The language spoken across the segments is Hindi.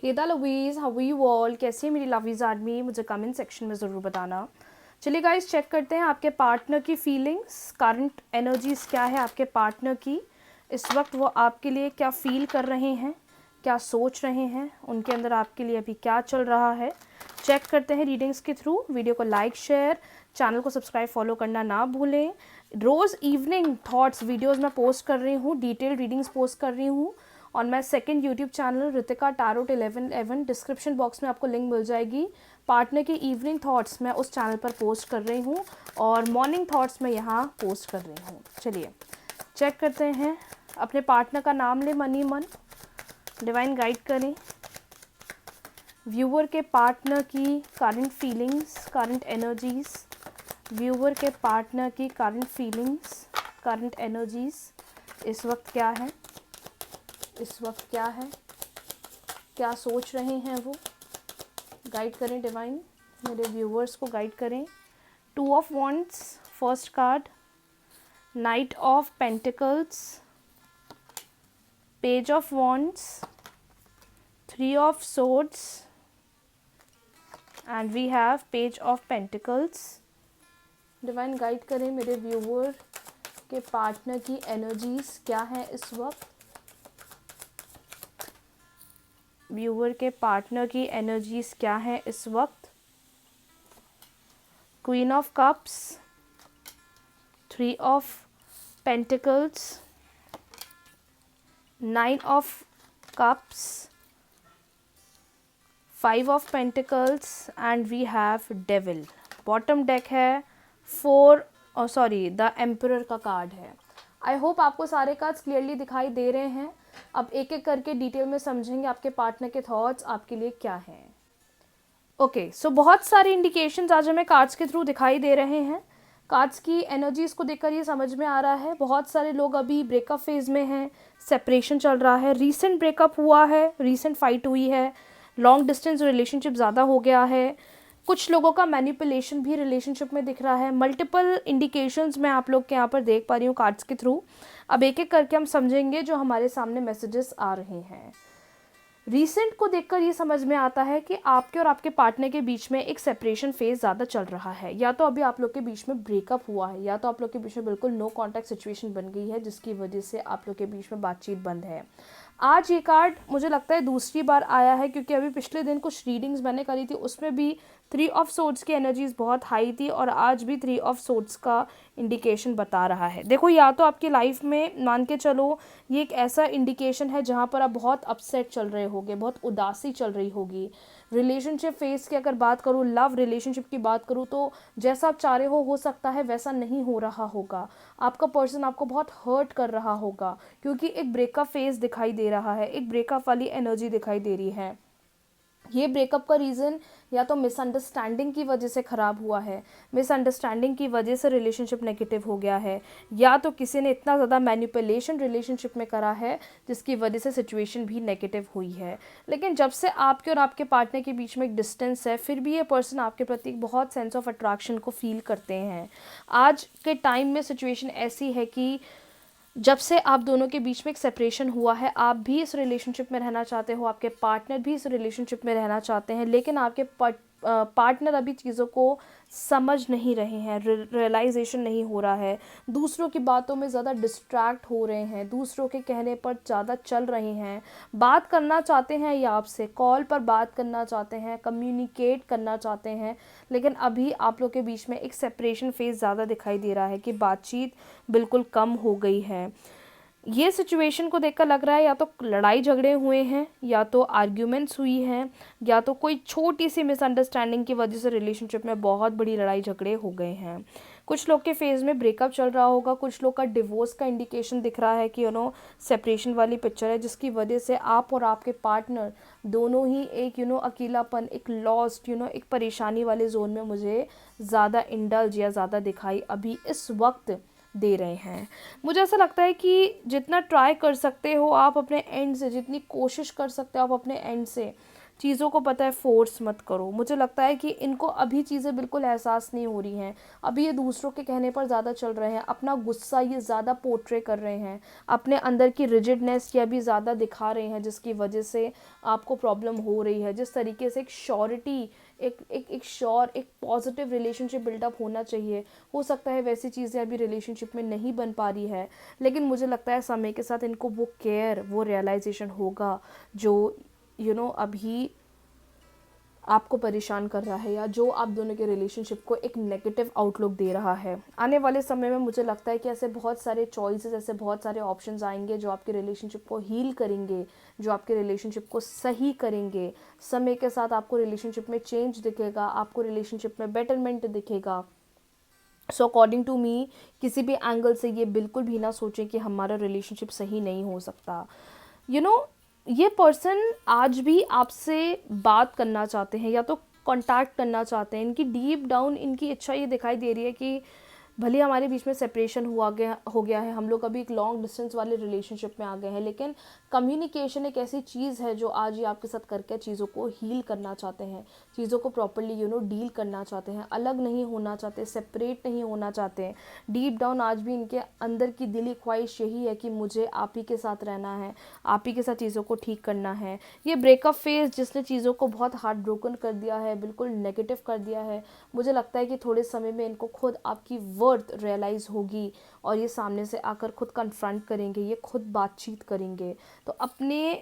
हेदा लवीज, हाउ यू ऑल, कैसी है मेरी लवीज आर्मी, मुझे कमेंट सेक्शन में ज़रूर बताना। चलिए गाइस, चेक करते हैं आपके पार्टनर की फीलिंग्स, करंट एनर्जीज क्या है आपके पार्टनर की इस वक्त। वो आपके लिए क्या फील कर रहे हैं, क्या सोच रहे हैं, उनके अंदर आपके लिए अभी क्या चल रहा है। चेक करते हैं रीडिंग्स के थ्रू। वीडियो को लाइक, शेयर, चैनल को सब्सक्राइब, फॉलो करना ना भूलें। रोज़ इवनिंग थॉट्स वीडियोज़ मैं पोस्ट कर रही हूँ, डिटेल रीडिंग्स पोस्ट कर रही हूँ और मैं second YouTube channel Ritika tarot 1111, description box में आपको लिंक मिल जाएगी। पार्टनर के इवनिंग थॉट्स मैं उस चैनल पर पोस्ट कर रही हूँ और मॉर्निंग थॉट्स मैं यहाँ पोस्ट कर रही हूँ। चलिए चेक करते हैं। अपने पार्टनर का नाम ले मन ही मन, डिवाइन गाइड करें। व्यूअर के पार्टनर की current feelings, current energies. Viewer के पार्टनर की करंट फीलिंग्स, करंट एनर्जीज इस वक्त क्या है, इस वक्त क्या है, क्या सोच रहे हैं वो। गाइड करें डिवाइन, मेरे व्यूवर्स को गाइड करें। 2 of wands first card, knight of pentacles, page of wands, 3 of swords and we have page of pentacles. Divine guide करें मेरे व्यूवर के पार्टनर की एनर्जीज क्या है इस वक्त। व्यूवर के पार्टनर की एनर्जीज क्या है इस वक्त। Queen of cups, 3 of pentacles, 9 of cups, 5 of pentacles and we have devil. Bottom deck है 4 द एम्परर का कार्ड है। आई होप आपको सारे कार्ड्स क्लियरली दिखाई दे रहे हैं। अब एक एक करके डिटेल में समझेंगे आपके पार्टनर के थॉट्स आपके लिए क्या हैं। ओके, सो बहुत सारे इंडिकेशंस आज हमें कार्ड्स के थ्रू दिखाई दे रहे हैं। कार्ड्स की एनर्जीज को देखकर ये समझ में आ रहा है बहुत सारे लोग अभी ब्रेकअप फेज में हैं, सेपरेशन चल रहा है, रीसेंट ब्रेकअप हुआ है, रीसेंट फाइट हुई है, लॉन्ग डिस्टेंस रिलेशनशिप ज़्यादा हो गया है। कुछ लोगों का मैनिपुलेशन भी रिलेशनशिप में दिख रहा है। मल्टीपल इंडिकेशंस मैं आप लोग के यहाँ पर देख पा रही हूँ कार्ड्स के थ्रू। अब एक एक करके हम समझेंगे जो हमारे सामने मैसेजेस आ रहे हैं। रीसेंट को देखकर ये समझ में आता है कि आपके और आपके पार्टनर के बीच में एक सेपरेशन फेज ज़्यादा चल रहा है। या तो अभी आप लोग के बीच में ब्रेकअप हुआ है, या तो आप लोग के बीच में बिल्कुल नो कॉन्टैक्ट सिचुएशन बन गई है जिसकी वजह से आप लोग के बीच में बातचीत बंद है। आज ये कार्ड मुझे लगता है दूसरी बार आया है, क्योंकि अभी पिछले दिन कुछ रीडिंग्स मैंने करी थी उसमें भी 3 ऑफ सोर्ड्स की एनर्जीज बहुत हाई थी और आज भी 3 ऑफ सोर्ड्स का इंडिकेशन बता रहा है। देखो, या तो आपकी लाइफ में मान के चलो ये एक ऐसा इंडिकेशन है जहाँ पर आप बहुत अपसेट चल रहे होगे, बहुत उदासी चल रही होगी। रिलेशनशिप फेज की अगर बात करूँ, लव रिलेशनशिप की बात करूँ, तो जैसा आप चाह रहे हो सकता है वैसा नहीं हो रहा होगा। आपका पर्सन आपको बहुत हर्ट कर रहा होगा, क्योंकि एक ब्रेकअप फेज दिखाई दे रहा है, एक ब्रेकअप वाली एनर्जी दिखाई दे रही है। ये ब्रेकअप का रीज़न या तो मिसअंडरस्टैंडिंग की वजह से ख़राब हुआ है, मिसअंडरस्टैंडिंग की वजह से रिलेशनशिप नेगेटिव हो गया है, या तो किसी ने इतना ज़्यादा मैनिपुलेशन रिलेशनशिप में करा है जिसकी वजह से सिचुएशन भी नेगेटिव हुई है। लेकिन जब से आपके और आपके पार्टनर के बीच में एक डिस्टेंस है, फिर भी ये पर्सन आपके प्रति बहुत सेंस ऑफ अट्रैक्शन को फील करते हैं। आज के टाइम में सिचुएशन ऐसी है कि जब से आप दोनों के बीच में एक सेपरेशन हुआ है, आप भी इस रिलेशनशिप में रहना चाहते हो, आपके पार्टनर भी इस रिलेशनशिप में रहना चाहते हैं, लेकिन आपके पार्टनर अभी चीज़ों को समझ नहीं रहे हैं, रियलाइजेशन नहीं हो रहा है, दूसरों की बातों में ज़्यादा डिस्ट्रैक्ट हो रहे हैं, दूसरों के कहने पर ज़्यादा चल रहे हैं। बात करना चाहते हैं या आपसे कॉल पर बात करना चाहते हैं, कम्युनिकेट करना चाहते हैं, लेकिन अभी आप लोग के बीच में एक सेपरेशन फेज ज़्यादा दिखाई दे रहा है कि बातचीत बिल्कुल कम हो गई है। ये सिचुएशन को देखकर लग रहा है या तो लड़ाई झगड़े हुए हैं, या तो आर्ग्यूमेंट्स हुई हैं, या तो कोई छोटी सी मिसअंडरस्टैंडिंग की वजह से रिलेशनशिप में बहुत बड़ी लड़ाई झगड़े हो गए हैं। कुछ लोग के फेज़ में ब्रेकअप चल रहा होगा, कुछ लोग का डिवोर्स का इंडिकेशन दिख रहा है कि सेपरेशन वाली पिक्चर है, जिसकी वजह से आप और आपके पार्टनर दोनों ही एक अकेलापन, एक लॉस्ट एक परेशानी वाले जोन में मुझे ज़्यादा इंडल्ज या ज़्यादा दिखाई अभी इस वक्त दे रहे हैं। मुझे ऐसा लगता है कि जितना ट्राई कर सकते हो आप अपने एंड से, जितनी कोशिश कर सकते हो आप अपने एंड से, चीज़ों को पता है फोर्स मत करो। मुझे लगता है कि इनको अभी चीज़ें बिल्कुल एहसास नहीं हो रही हैं, अभी ये दूसरों के कहने पर ज़्यादा चल रहे हैं, अपना गुस्सा ये ज़्यादा पोर्ट्रे कर रहे हैं, अपने अंदर की रिजिडनेस ये अभी ज़्यादा दिखा रहे हैं, जिसकी वजह से आपको प्रॉब्लम हो रही है। जिस तरीके से एक श्योरिटी, एक पॉजिटिव रिलेशनशिप बिल्डअप होना चाहिए, हो सकता है वैसी चीज़ें अभी रिलेशनशिप में नहीं बन पा रही है। लेकिन मुझे लगता है समय के साथ इनको वो केयर, वो रियलाइजेशन होगा जो अभी आपको परेशान कर रहा है, या जो आप दोनों के रिलेशनशिप को एक नेगेटिव आउटलुक दे रहा है। आने वाले समय में मुझे लगता है कि ऐसे बहुत सारे चॉइसेस, ऐसे बहुत सारे ऑप्शंस आएंगे जो आपके रिलेशनशिप को हील करेंगे, जो आपके रिलेशनशिप को सही करेंगे। समय के साथ आपको रिलेशनशिप में चेंज दिखेगा, आपको रिलेशनशिप में बेटरमेंट दिखेगा। सो अकॉर्डिंग टू मी, किसी भी एंगल से ये बिल्कुल भी ना सोचें कि हमारा रिलेशनशिप सही नहीं हो सकता। यू नो ये पर्सन आज भी आपसे बात करना चाहते हैं या तो कांटेक्ट करना चाहते हैं। इनकी डीप डाउन इनकी इच्छा ये दिखाई दे रही है कि भले हमारे बीच में सेपरेशन हो गया है, हम लोग अभी एक लॉन्ग डिस्टेंस वाले रिलेशनशिप में आ गए हैं, लेकिन कम्युनिकेशन एक ऐसी चीज़ है जो आज ये आपके साथ करके चीज़ों को हील करना चाहते हैं, चीज़ों को प्रॉपरली डील करना चाहते हैं, अलग नहीं होना चाहते, सेपरेट नहीं होना चाहते हैं। डीप डाउन आज भी इनके अंदर की दिली ख्वाहिश यही है कि मुझे आप ही के साथ रहना है, आप ही के साथ चीज़ों को ठीक करना है। ये ब्रेकअप फेज जिसने चीज़ों को बहुत हार्ट ब्रोकन कर दिया है, बिल्कुल नेगेटिव कर दिया है, मुझे लगता है कि थोड़े समय में इनको खुद आपकी वर्थ रियलाइज़ होगी और ये सामने से आकर खुद कन्फ्रंट करेंगे, ये खुद बातचीत करेंगे। तो अपने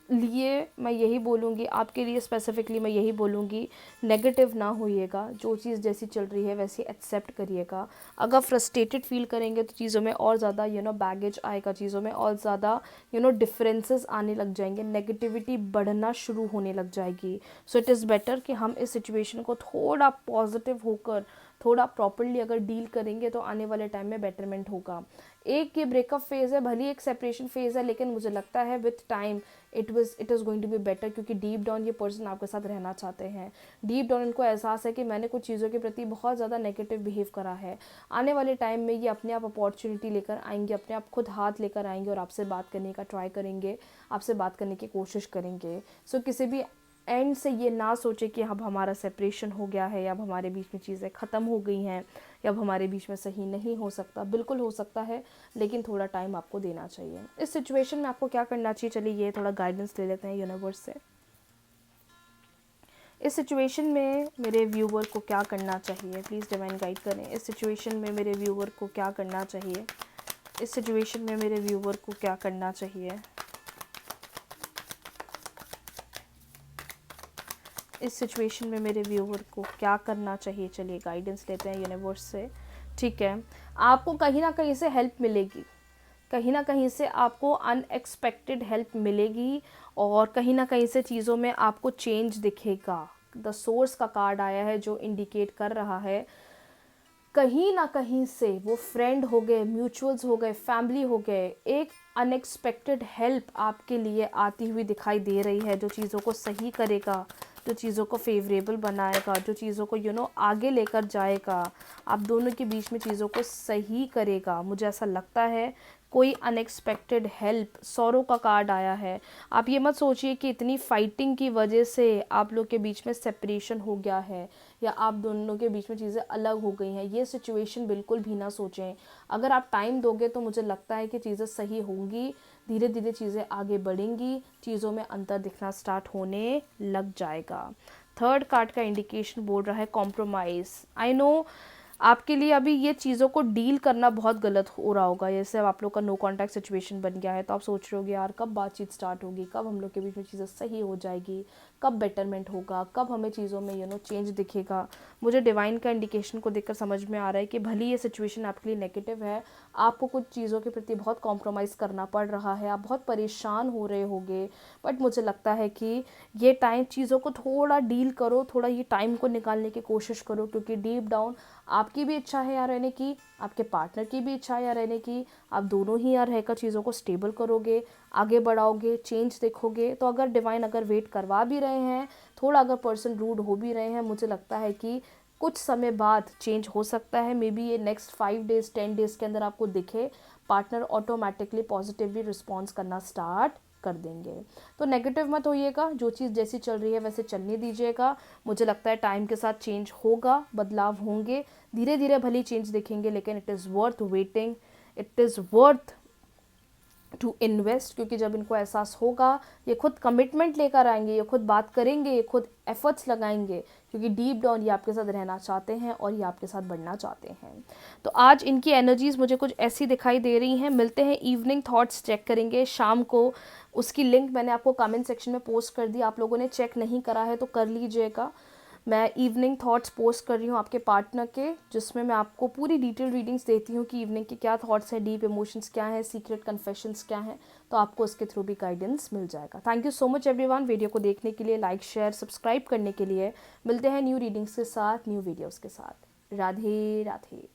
लिए मैं यही बोलूँगी, आपके लिए स्पेसिफिकली मैं यही बोलूँगी, नेगेटिव ना होइएगा, जो चीज़ जैसी चल रही है वैसी एक्सेप्ट करिएगा। अगर फ्रस्ट्रेटेड फील करेंगे तो चीज़ों में और ज़्यादा बैगेज आएगा, चीज़ों में और ज़्यादा डिफरेंसेस आने लग जाएंगे, नेगेटिविटी बढ़ना शुरू होने लग जाएगी। सो इट इज़ बेटर कि हम इस सिचुएशन को थोड़ा पॉजिटिव होकर, थोड़ा प्रॉपरली अगर डील करेंगे तो आने वाले टाइम में बेटरमेंट होगा। एक ये ब्रेकअप फेज़ है, भले एक सेपरेशन फेज़ है, लेकिन मुझे लगता है with time it is going to be better, क्योंकि डीप डाउन ये पर्सन आपके साथ रहना चाहते हैं। डीप डाउन इनको एहसास है कि मैंने कुछ चीज़ों के प्रति बहुत ज़्यादा नेगेटिव बिहेव करा है। आने वाले टाइम में ये अपने आप अपॉर्चुनिटी लेकर आएंगे, अपने आप खुद हाथ लेकर आएंगे और आपसे बात करने का ट्राई करेंगे, आपसे बात करने की कोशिश करेंगे। सो किसी भी एंड से ये ना सोचे कि अब हमारा सेपरेशन हो गया है, या अब हमारे बीच में चीज़ें ख़त्म हो गई हैं, या अब हमारे बीच में सही नहीं हो सकता। बिल्कुल हो सकता है, लेकिन थोड़ा टाइम आपको देना चाहिए। इस सिचुएशन में आपको क्या करना चाहिए, चलिए ये थोड़ा गाइडेंस ले लेते हैं यूनिवर्स से। इस सिचुएशन में मेरे व्यूवर को क्या करना चाहिए, प्लीज़ डिवाइन गाइड करें। इस सिचुएशन में मेरे व्यूवर को क्या करना चाहिए, इस सिचुएशन में मेरे व्यूवर को क्या करना चाहिए, इस सिचुएशन में मेरे व्यूवर को क्या करना चाहिए। चलिए गाइडेंस लेते हैं यूनिवर्स से। ठीक है, आपको कहीं ना कहीं से हेल्प मिलेगी, कहीं ना कहीं से आपको अनएक्सपेक्टेड हेल्प मिलेगी, और कहीं ना कहीं से चीज़ों में आपको चेंज दिखेगा। द सोर्स का कार्ड आया है जो इंडिकेट कर रहा है कहीं ना कहीं से वो फ्रेंड हो गए, म्यूचुअल्स हो गए, फैमिली हो गए, एक अनएक्सपेक्टेड हेल्प आपके लिए आती हुई दिखाई दे रही है, जो चीज़ों को सही करेगा, जो चीज़ों को फेवरेबल बनाएगा, जो चीज़ों को आगे लेकर जाएगा, आप दोनों के बीच में चीज़ों को सही करेगा। मुझे ऐसा लगता है कोई अनएक्सपेक्टेड हेल्प, सौरों का कार्ड आया है। आप ये मत सोचिए कि इतनी फाइटिंग की वजह से आप लोग के बीच में सेपरेशन हो गया है, या आप दोनों के बीच में चीज़ें अलग हो गई हैं। ये सिचुएशन बिल्कुल भी ना सोचें। अगर आप टाइम दोगे तो मुझे लगता है कि चीज़ें सही होंगी, धीरे धीरे चीज़ें आगे बढ़ेंगी, चीज़ों में अंतर दिखना स्टार्ट होने लग जाएगा। थर्ड कार्ड का इंडिकेशन बोल रहा है कॉम्प्रोमाइज़। आई नो आपके लिए अभी ये चीज़ों को डील करना बहुत गलत हो रहा होगा। जैसे अब आप लोग का नो कॉन्टैक्ट सिचुएशन बन गया है, तो आप सोच रहे होगे यार कब बातचीत स्टार्ट होगी, कब हम लोग के बीच में चीज़ें सही हो जाएगी, कब बेटरमेंट होगा, कब हमें चीज़ों में चेंज दिखेगा। मुझे डिवाइन का इंडिकेशन को देखकर समझ में आ रहा है कि भले ये सिचुएशन आपके लिए नेगेटिव है, आपको कुछ चीज़ों के प्रति बहुत कॉम्प्रोमाइज़ करना पड़ रहा है, आप बहुत परेशान हो रहे होगे, बट मुझे लगता है कि ये टाइम चीज़ों को थोड़ा डील करो, थोड़ा ये टाइम को निकालने की कोशिश करो, क्योंकि डीप डाउन आपकी भी इच्छा है यहाँ रहने की, आपके पार्टनर की भी इच्छा है यहाँ रहने की। आप दोनों ही यहाँ रहकर चीज़ों को स्टेबल करोगे, आगे बढ़ाओगे, चेंज देखोगे। तो अगर डिवाइन अगर वेट करवा भी रहे हैं, थोड़ा अगर पर्सन रूड हो भी रहे हैं, मुझे लगता है कि कुछ समय बाद चेंज हो सकता है। मे बी ये नेक्स्ट 5 डेज़ 10 डेज़ के अंदर आपको दिखे, पार्टनर ऑटोमेटिकली पॉजिटिवली रिस्पॉन्स करना स्टार्ट कर देंगे। तो नेगेटिव मत होइएगा, जो चीज़ जैसी चल रही है वैसे चलने दीजिएगा। मुझे लगता है टाइम के साथ चेंज होगा, बदलाव होंगे, धीरे धीरे भले चेंज दिखेंगे, लेकिन it is worth waiting, it is worth to invest, क्योंकि जब इनको एहसास होगा, ये खुद कमिटमेंट लेकर आएंगे, ये खुद बात करेंगे, ये खुद एफर्ट्स लगाएंगे, क्योंकि डीप डाउन ये आपके साथ रहना चाहते हैं और ये आपके साथ बढ़ना चाहते हैं। तो आज इनकी एनर्जीज मुझे कुछ ऐसी दिखाई दे रही हैं। मिलते हैं, इवनिंग थॉट्स चेक करेंगे शाम को। उसकी लिंक मैंने आपको कमेंट सेक्शन में पोस्ट कर दी, आप लोगों ने चेक नहीं करा है तो कर लीजिएगा। मैं इवनिंग थॉट्स पोस्ट कर रही हूँ आपके पार्टनर के, जिसमें मैं आपको पूरी डिटेल रीडिंग्स देती हूँ कि इवनिंग के क्या थॉट्स हैं, डीप इमोशंस क्या हैं, सीक्रेट कन्फेशंस क्या हैं। तो आपको उसके थ्रू भी गाइडेंस मिल जाएगा। Thank you so much everyone, video को देखने के लिए, लाइक शेयर सब्सक्राइब करने के लिए। मिलते हैं न्यू रीडिंग्स के साथ, न्यू वीडियोज़ के साथ। राधे राधे।